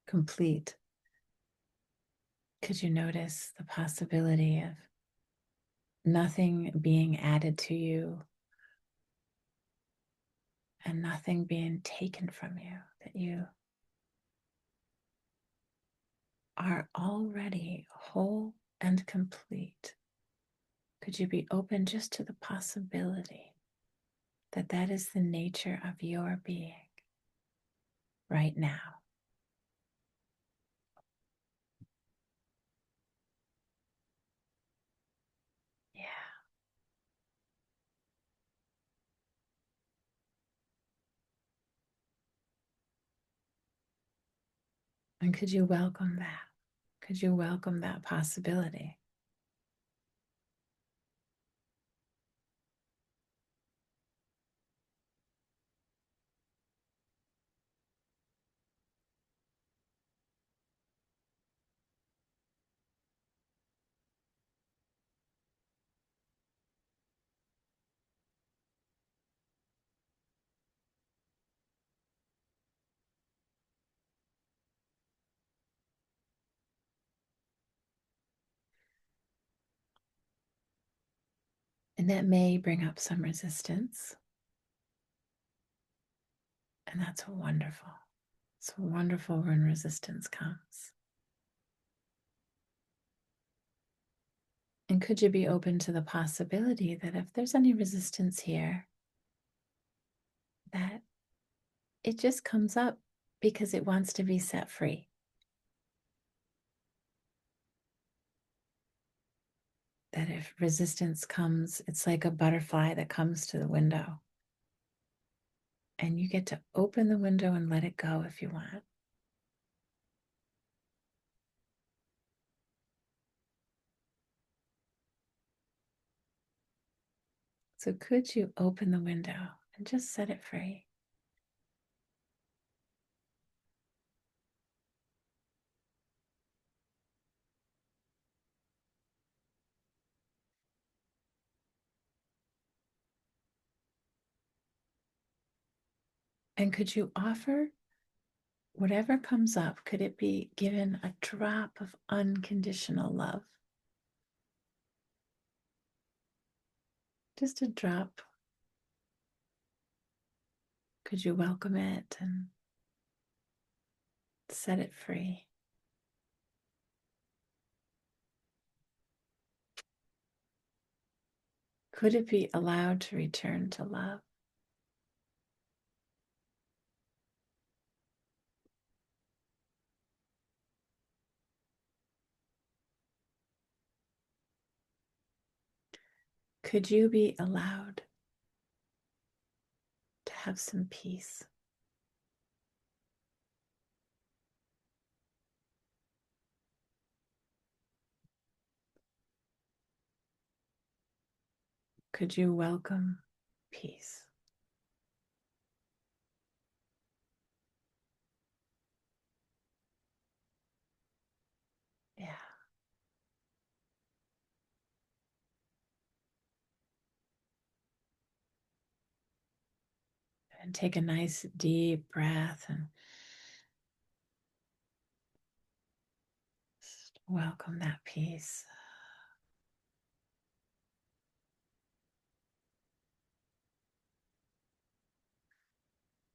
complete, could you notice the possibility of nothing being added to you and nothing being taken from you, that you are already whole and complete? Could you be open just to the possibility that that is the nature of your being right now? Yeah. And could you welcome that? Could you welcome that possibility? And that may bring up some resistance. And that's wonderful. It's wonderful when resistance comes. And could you be open to the possibility that if there's any resistance here, that it just comes up because it wants to be set free? That if resistance comes, it's like a butterfly that comes to the window. And you get to open the window and let it go if you want. So could you open the window and just set it free? And could you offer whatever comes up, could it be given a drop of unconditional love? Just a drop. Could you welcome it and set it free? Could it be allowed to return to love? Could you be allowed to have some peace? Could you welcome peace? Yeah. And take a nice deep breath and just welcome that peace.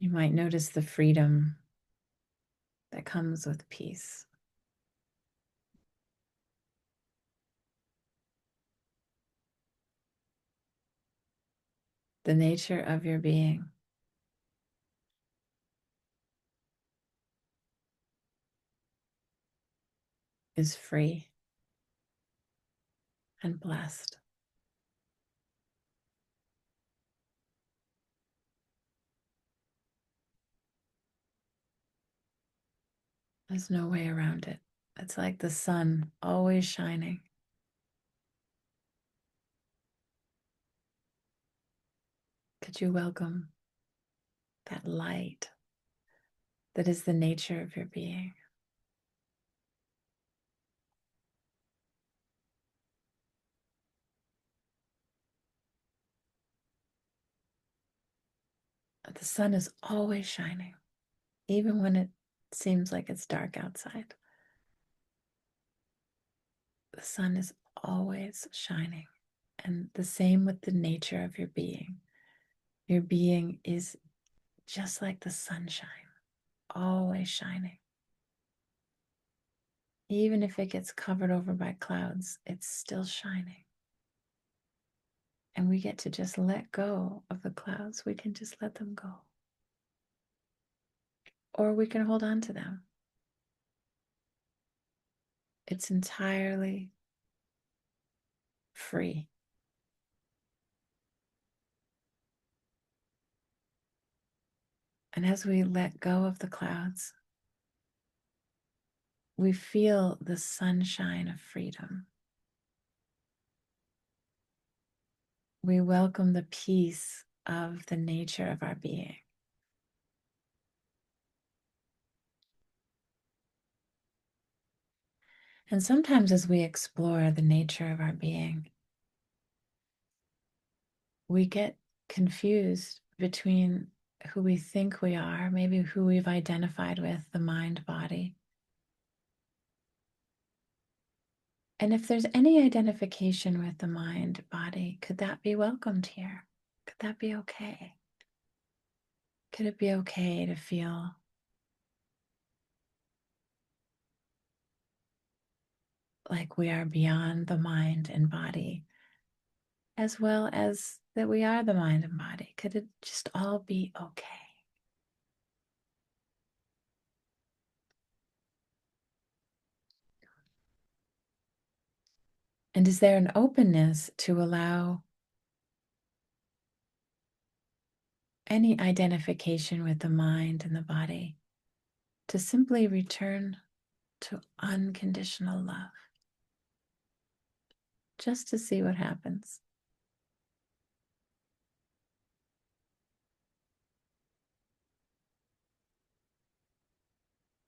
You might notice the freedom that comes with peace. The nature of your being is free and blessed. There's no way around it. It's like the sun always shining. Could you welcome that light that is the nature of your being? The sun is always shining, even when it seems like it's dark outside. The sun is always shining. And the same with the nature of your being. Your being is just like the sunshine, always shining. Even if it gets covered over by clouds, it's still shining. And we get to just let go of the clouds. We can just let them go. Or we can hold on to them. It's entirely free. And as we let go of the clouds, we feel the sunshine of freedom. We welcome the peace of the nature of our being. And sometimes as we explore the nature of our being, we get confused between who we think we are, maybe who we've identified with, the mind body. And if there's any identification with the mind body, could that be welcomed here? Could that be okay? Could it be okay to feel like we are beyond the mind and body, as well as that we are the mind and body? Could it just all be okay? And is there an openness to allow any identification with the mind and the body to simply return to unconditional love, just to see what happens?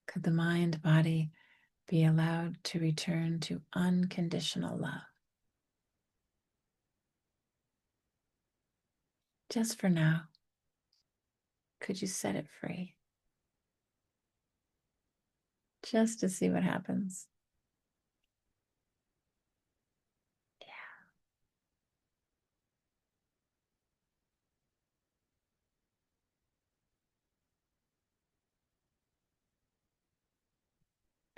Could the mind body be allowed to return to unconditional love? Just for now, could you set it free? Just to see what happens. Yeah.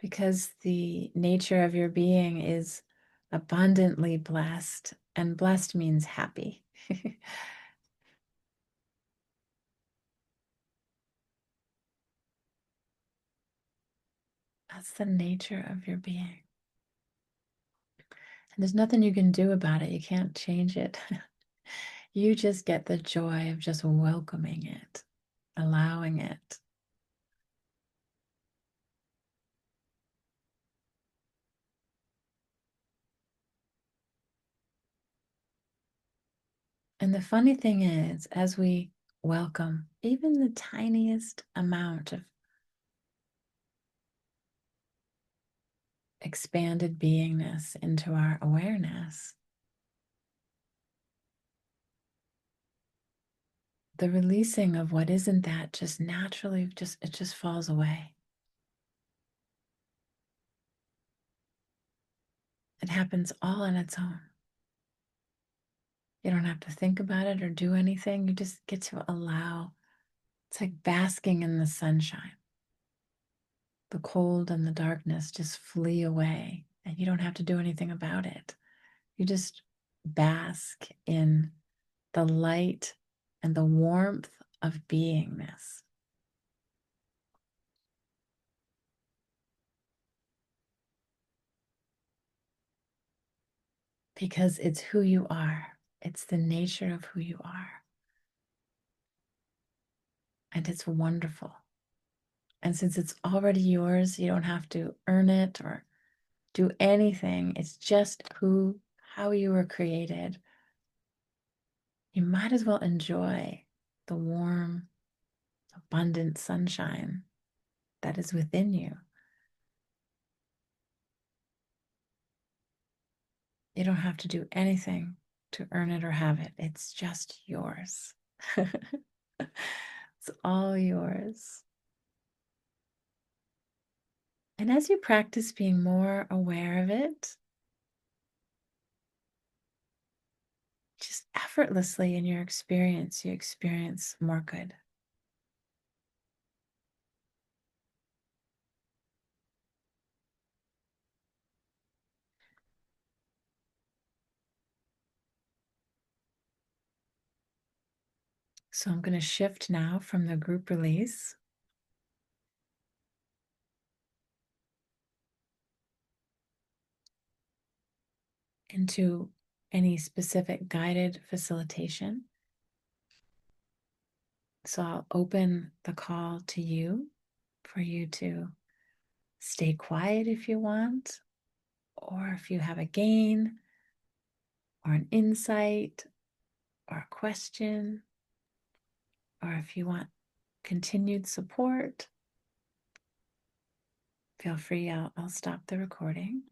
Because the nature of your being is abundantly blessed, and blessed means happy. That's the nature of your being. And there's nothing you can do about it. You can't change it. You just get the joy of just welcoming it, allowing it. And the funny thing is, as we welcome even the tiniest amount of expanded beingness into our awareness, the releasing of what isn't that just naturally it just falls away. It happens all on its own. You don't have to think about it or do anything. You just get to allow. It's like basking in the sunshine. The cold and the darkness just flee away, and you don't have to do anything about it. You just bask in the light and the warmth of beingness. Because it's who you are. It's the nature of who you are. And it's wonderful. And since it's already yours, you don't have to earn it or do anything. It's just how you were created. You might as well enjoy the warm, abundant sunshine that is within you. You don't have to do anything to earn it or have it. It's just yours. It's all yours. And as you practice being more aware of it, just effortlessly in your experience, you experience more good. So I'm going to shift now from the group release into any specific guided facilitation. So I'll open the call to you for you to stay quiet if you want, or if you have a gain or an insight or a question, or if you want continued support, feel free. I'll stop the recording.